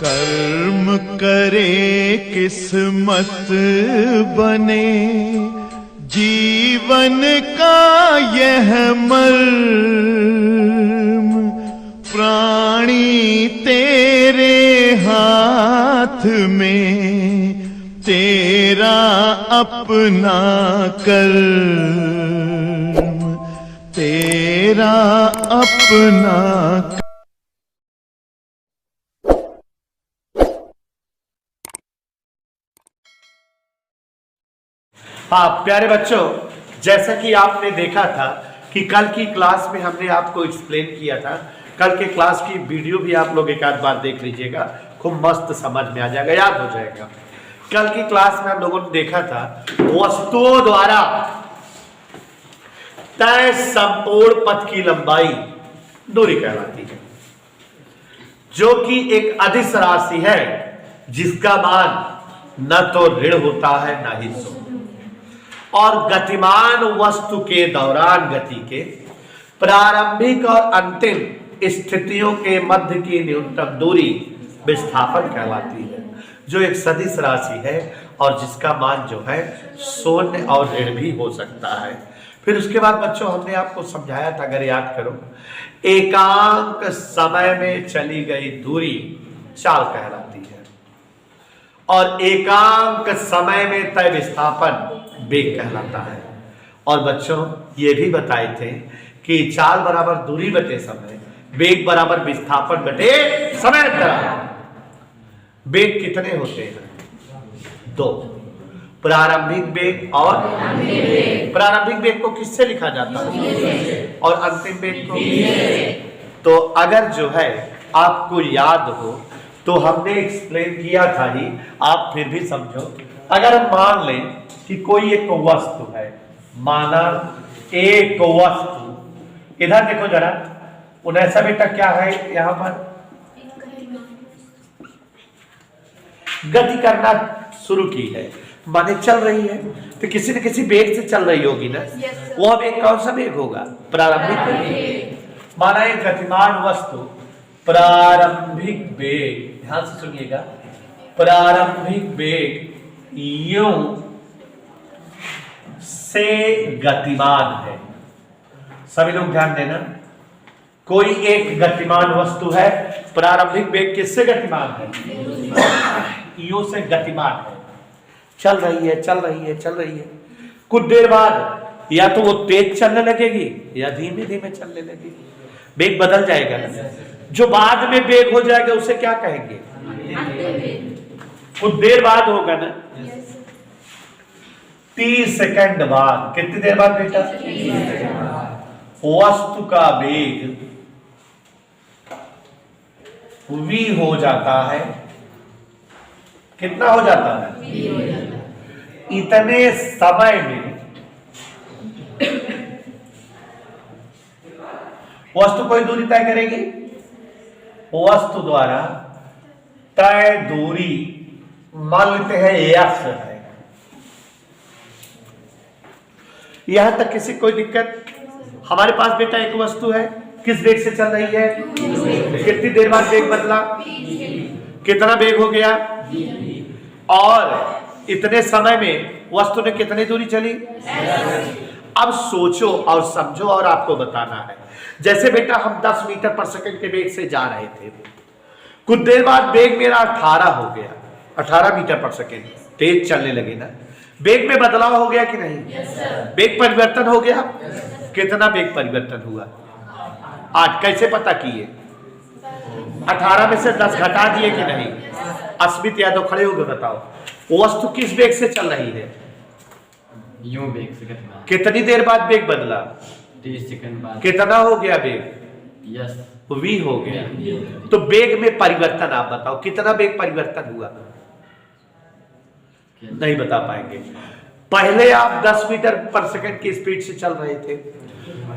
कर्म करे किस्मत बने, जीवन का यह मर्म, प्राणी तेरे हाथ में, तेरा अपना कर्म, तेरा अपना। हाँ प्यारे बच्चों, जैसा कि आपने देखा था कि कल की क्लास में हमने आपको एक्सप्लेन किया था। कल के क्लास की वीडियो भी आप लोग एक आध बार देख लीजिएगा, खूब मस्त समझ में आ जाएगा, याद हो जाएगा। कल की क्लास में हम लोगों ने देखा था वस्तुओं द्वारा तय संपूर्ण पथ की लंबाई दूरी कहलाती है, जो कि एक अदिश राशि है जिसका मान न तो ऋण होता है न ही शून्य, और गतिमान वस्तु के दौरान गति के प्रारंभिक और अंतिम स्थितियों के मध्य की न्यूनतम दूरी विस्थापन कहलाती है, जो एक सदिश राशि है और जिसका मान जो है शून्य और ऋण भी हो सकता है। फिर उसके बाद बच्चों हमने आपको समझाया था, अगर याद करो, एकांक समय में चली गई दूरी चाल कहलाती है और एकांक समय में तय विस्थापन वेग कहलाता है। और बच्चों ये भी बताए थे कि चाल बराबर दूरी बटे समय, वेग बराबर विस्थापन बटे समय अंतराल। वेग कितने होते हैं? दो, प्रारंभिक वेग और प्रारंभिक वेग को किससे लिखा जाता है और अंतिम वेग को? तो अगर जो है आपको याद हो तो हमने एक्सप्लेन किया था ही, आप फिर भी समझो। अगर हम मान लें कि कोई एक वस्तु है, माना एक वस्तु, इधर देखो जरा, ऐसा बेटा क्या है, यहां पर गति करना शुरू की है, माने चल रही है, तो किसी न किसी वेग से चल रही होगी ना। वो वेग कौन सा वेग होगा? प्रारंभिक वेग। माना एक गतिमान वस्तु प्रारंभिक वेग, ध्यान से सुनिएगा, प्रारंभिक वेग यूं से गतिमान है। सभी लोग ध्यान देना, कोई एक गतिमान वस्तु है, प्रारंभिक वेग किससे गतिमान है? यू से गतिमान है, चल रही है चल रही है चल रही है। कुछ देर बाद या तो वो तेज चलने लगेगी या धीमे धीमे चलने लगेगी, वेग बदल जाएगा ना। जो बाद में वेग हो जाएगा उसे क्या कहेंगे? कुछ देर बाद होगा ना, 30 सेकंड बाद। कितनी देर बाद बेटा? वस्तु का वेग v हो जाता है। कितना हो जाता है? इतने समय में वस्तु कोई दूरी तय करेगी, वस्तु द्वारा तय दूरी मान लेते हैं यश है। यहां तक किसी कोई दिक्कत? हमारे पास बेटा एक वस्तु है, किस वेग से चल रही है? कितनी देर बाद वेग बदला? कितना वेग हो गया? और इतने समय में वस्तु ने कितनी दूरी चली? अब सोचो और समझो और आपको बताना है। जैसे बेटा हम 10 मीटर पर सेकंड के वेग से जा रहे थे, कुछ देर बाद वेग मेरा 18 हो गया, 18 मीटर पर सेकंड, तेज चलने लगे ना। वेग में बदलाव हो गया कि नहीं? वेग परिवर्तन हो गया। कितना वेग परिवर्तन हुआ? 8। कैसे पता किए? 18 में से 10 घटा दिए कि नहीं? अस्मित यादव खड़े हो गए, बताओ वो वस्तु किस वेग से चल रही है? यूं वेग से। कितनी देर बाद वेग बदला? 30 सेकंड बाद। कितना हो गया वेग? यस, v हो गया। तो वेग में परिवर्तन आप बताओ, कितना वेग परिवर्तन हुआ? नहीं बता पाएंगे। पहले आप 10 मीटर पर सेकंड की स्पीड से चल रहे थे,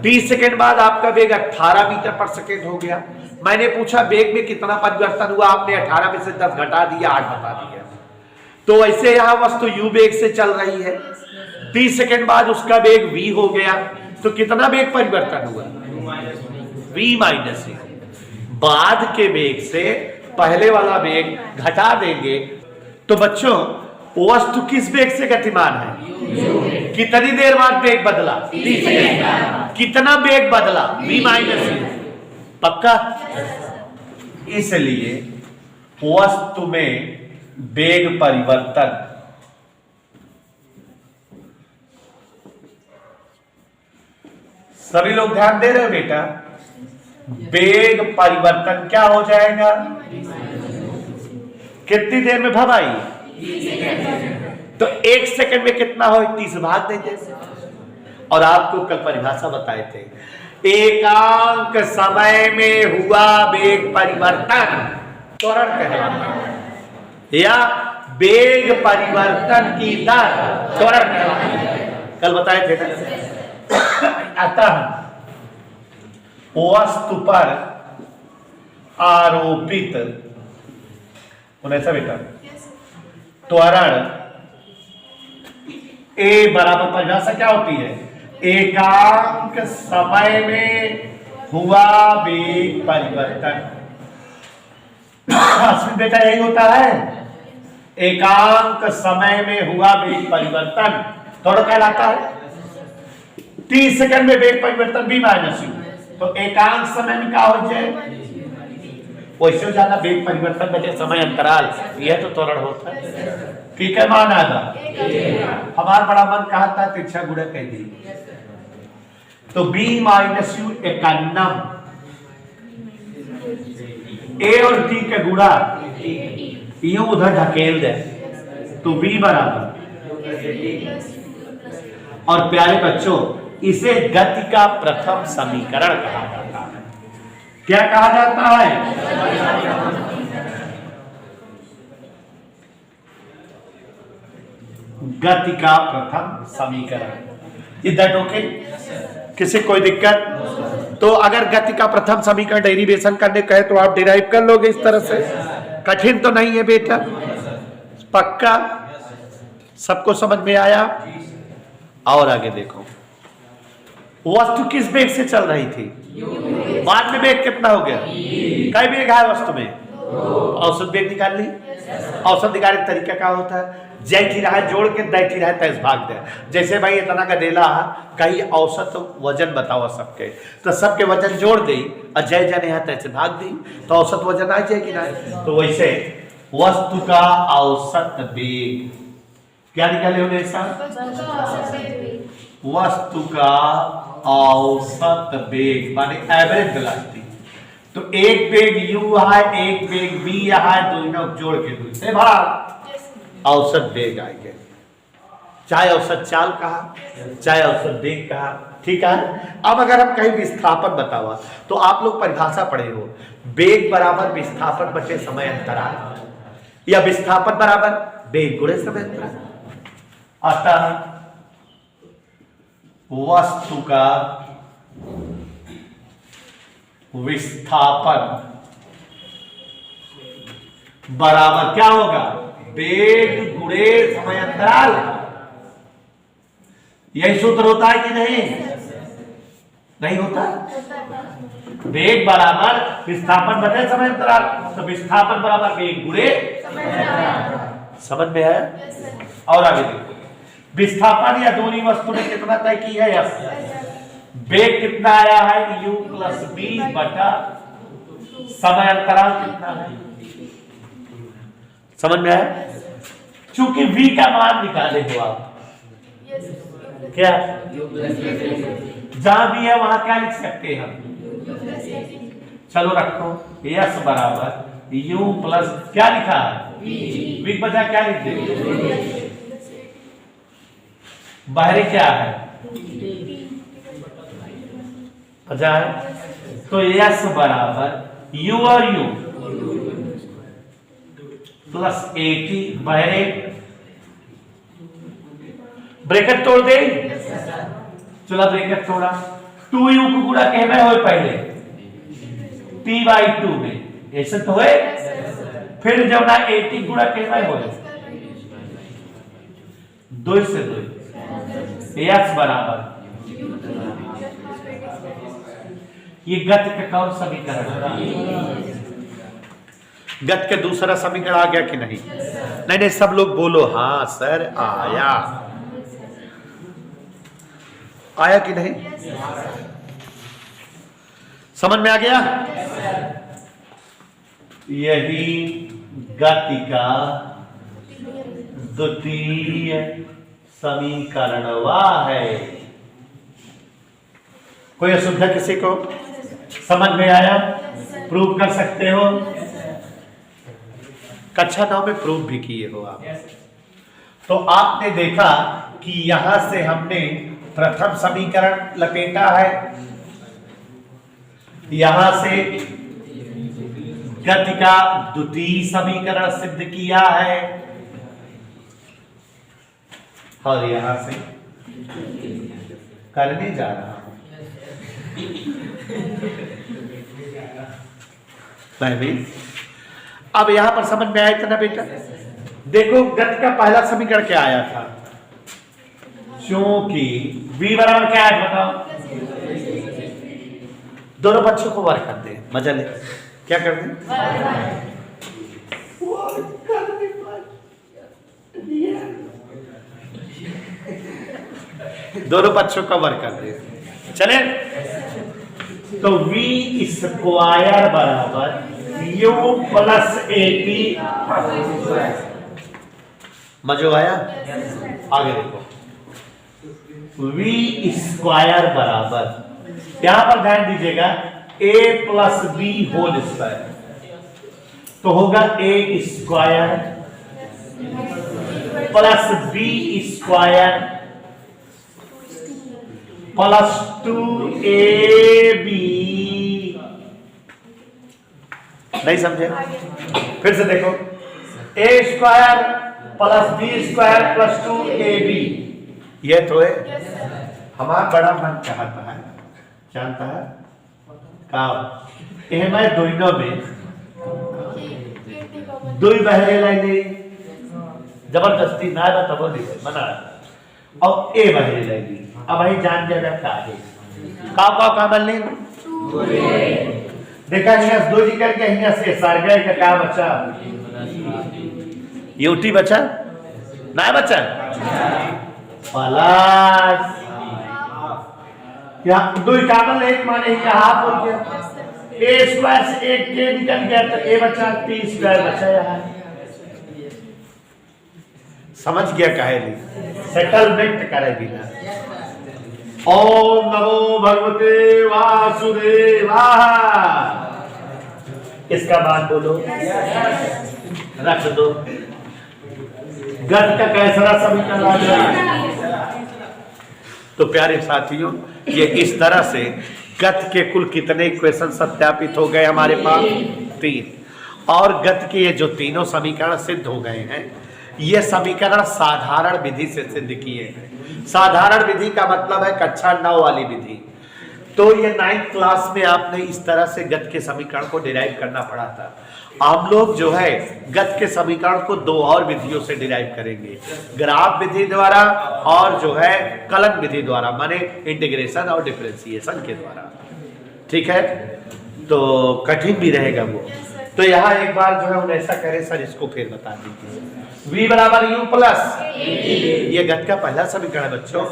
30 सेकंड बाद आपका वेग 18 मीटर पर सेकंड हो गया। मैंने पूछा वेग में कितना परिवर्तन हुआ, आपने 18 में से 10 घटा दिया, 8 बता दिया। तो ऐसे यहां वस्तु u वेग से चल रही है, 30 सेकंड बाद उसका वेग v हो गया, तो कितना वेग परिवर्तन हुआ? v minus. बाद के वेग से पहले वाला वेग घटा देंगे तो बच्चों वस्तु किस वेग से गतिमान है? कितनी देर बाद वेग बदला? कितना वेग बदला? v minus you. पक्का? इसलिए वस्तु में वेग परिवर्तन सभी लोग ध्यान दे रहे हो बेटा? वेग परिवर्तन क्या हो जाएगा? कितनी देर में भवाई? तो 1 सेकंड में कितना हो? 30 भाग देंगे। और आपको कल परिभाषा बताए थे, एकांक समय में हुआ वेग परिवर्तन त्वरण कहलाता है, या वेग परिवर्तन की दर त्वरण कहलाती है। कल बताए थे ना? अतः वस्तु पर आरोपित ऐसा बेटा त्वरण ए बराबर परिभाषा क्या होती है? एकांक समय में हुआ वेग परिवर्तन। असली बेटा यही होता है, एकांक समय में हुआ वेग परिवर्तन त्वरण कहलाता है। 30 सेकंड में वेग परिवर्तन v माइनस यू, तो एकांक समय में क्या हो जाए? वैसे ज्यादा वेग परिवर्तन बचे समय अंतराल, यह तो त्वरण होता है। ठीक है, मान आधा हमारा बड़ा मन कहा था तिरछा गुणा कह दी, तो b माइनस यू 91, a और t का गुणा यूं उधर ढकेल दे तो v बराबर। और प्यारे बच्चों, इसे गति का प्रथम समीकरण कहा जाता है। क्या कहा जाता है? गति का प्रथम समीकरण। इधर ओके? किसी कोई दिक्कत? तो अगर गति का प्रथम समीकरण डेरिवेशन करने कहे तो आप डिराइव कर लोगे इस तरह से। कठिन तो नहीं है बेटा? पक्का? सबको समझ में आया? और आगे देखो, वस्तु किस वेग से चल रही थी? बाद में वेग कितना हो गया? कई वेग है वस्तु में? औसत वेग निकाल ली। औसत निकालने का तरीका क्या होता है? जैठी रहा जोड़ के दैठी रहा तेज भाग दे। जैसे भाई इतना का डेला कहीं औसत वजन बताओ सबके, तो सबके वजन जोड़ दी और जय जने है तैसे भाग दी, तो औसत वजन आ जाएगी ना। तो वैसे वस्तु का औसत वेग क्या निकाले होंगे? वस्तु का औसत वेग माने एवरेज वेलोसिटी। तो एक वेग u है, एक वेग v है, दोनों जोड़ के दूसरे भाग औसत वेग आएंगे। चाहे औसत चाल कहा, चाहे औसत वेग कहा। ठीक है? अब अगर हम कहीं विस्थापन बतावा तो आप लोग परिभाषा पढ़े हो, वेग बराबर विस्थापन बटे समय अंतराल, या विस्थापन बराबर वेग गुणे समय अंतराल। अतः वस्तु का विस्थापन बराबर क्या होगा? वेग गुणे समय अंतराल। यही सूत्र होता है कि नहीं? नहीं होता? वेग बराबर विस्थापन बटे समय अंतराल, तो विस्थापन बराबर वेग गुणे समझ में है? और आगे देखो, विस्थापन या दूरी वस्तु ने कितना तय की है? वेग कितना आया है? u प्लस b बटा समय अंतराल कितना है? समझ में आया? चूंकि v का मान निकाले हो आप, क्या जहां भी है वहां क्या लिख सकते हैं हम? चलो रखो, s बराबर u प्लस क्या लिखा है? v बचा क्या लिख देंगे? बाहरी क्या है? पता है? तो s बराबर u और u प्लस 80 बाहरे ब्रैकेट तोड़ दे। चलो ब्रैकेट तोड़ा, 2u को गुणा कहना हो पहले p/2 में, ऐसे तो है। फिर जब ना 80 गुणा कहना हो 2 से 2 s बराबर, ये गति का कौन समीकरण है? गत के दूसरा समीकरण आ गया कि नहीं? नहीं नहीं, सब लोग बोलो हाँ सर आया। आया कि नहीं? समझ में आ गया? यही गति का द्वितीय समीकरणवा है। कोई असुविधा किसी को? समझ में आया? प्रूव कर सकते हो? कक्षा 9 में प्रूव भी किए हो आप। तो आपने देखा कि यहां से हमने प्रथम समीकरण लपेटा है, यहां से गति का द्वितीय समीकरण सिद्ध किया है और यहां से करने जा रहा हूं मैं भी। अब यहां पर समझ में आया था ना बेटा? देखो गति का पहला समीकरण क्या आया था? क्योंकि v बराबर क्या है बताओ? दोनों बच्चों को वर्क कर दे, मजा ले। क्या कर दे? दोनों बच्चों का वर्क कर दे। चले तो v स्क्वायर बराबर u प्लस AP। मजो आया? आगे देखो, v स्क्वायर बराबर, यहां पर ध्यान दीजिएगा, a plus b whole square, तो होगा a square plus b square plus 2ab। नहीं समझे? फिर से देखो, a square plus b square plus 2ab, ये तो है हमारा बड़ा मन चाहता है, जानता है का मैं दोनों में दो ही बहरे लाइने जबरदस्ती ना तब मना और ए बहरे लाइने। अब भाई जान जाएगा क्या है का बल्ले देखा यहाँ दो जी करके यहाँ से सारगढ़ का क्या बचा? यूटी बचा ना बचा प्लस क्या दो कामल एक माने क्या हाफ हो गया, ए स्क्वायर से एक के निकल गया तो ए बचा, टी स्क्वायर बचा यहाँ। समझ गया काहे नहीं? सेटलमेंट करे बिना। ओम नमो भगवते वासुदेवाय। इसका बाद बोलो, रख दो। गत का कैसा समीकरण आ गया? तो प्यारे साथियों, ये इस तरह से गत के कुल कितने इक्वेशन सत्यापित हो गए हमारे पास? 3। और गत के ये जो तीनों समीकरण सिद्ध हो गए हैं, ये समीकरण साधारण विधि से सिद्ध किए हैं। साधारण विधि का मतलब है कक्षा 9 वाली विधि। तो ये 9th क्लास में आपने इस तरह से गत के समीकरण को डिराइव करना पड़ा था। हम लोग जो है गत के समीकरण को 2 और विधियों से डिराइव करेंगे, ग्राफ विधि द्वारा और जो है कलन विधि द्वारा, माने इंटीग्रेशन और डिफरेंशिएशन के द्वारा। ठीक है, तो कठिन भी रहेगा वो। तो यहाँ एक बार जो है हम ऐसा करें सर, इसको फिर बता दीजिए। v बराबर u प्लस, ये गत का पहला समीकरण है बच्चों,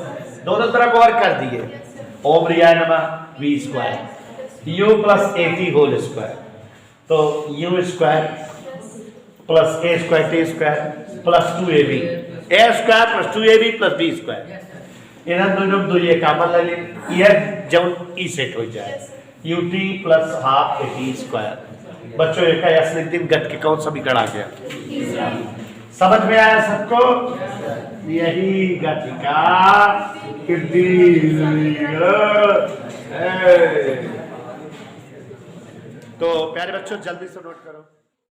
दोनों तरफ वर्क कर दिए। ओम रियाय नमः v square u plus at whole square, तो u square plus a square t square plus 2ab, a square plus 2ab plus b square. इन्हें दोनों दो ये कामन ले, ये जब ई सेट हो जाए ut plus half at square. बच्चों एक दिन गत के कौन समीकरण आ गया? समझ में आया सबको? यही गत का तो प्यारे बच्चों जल्दी से नोट करो।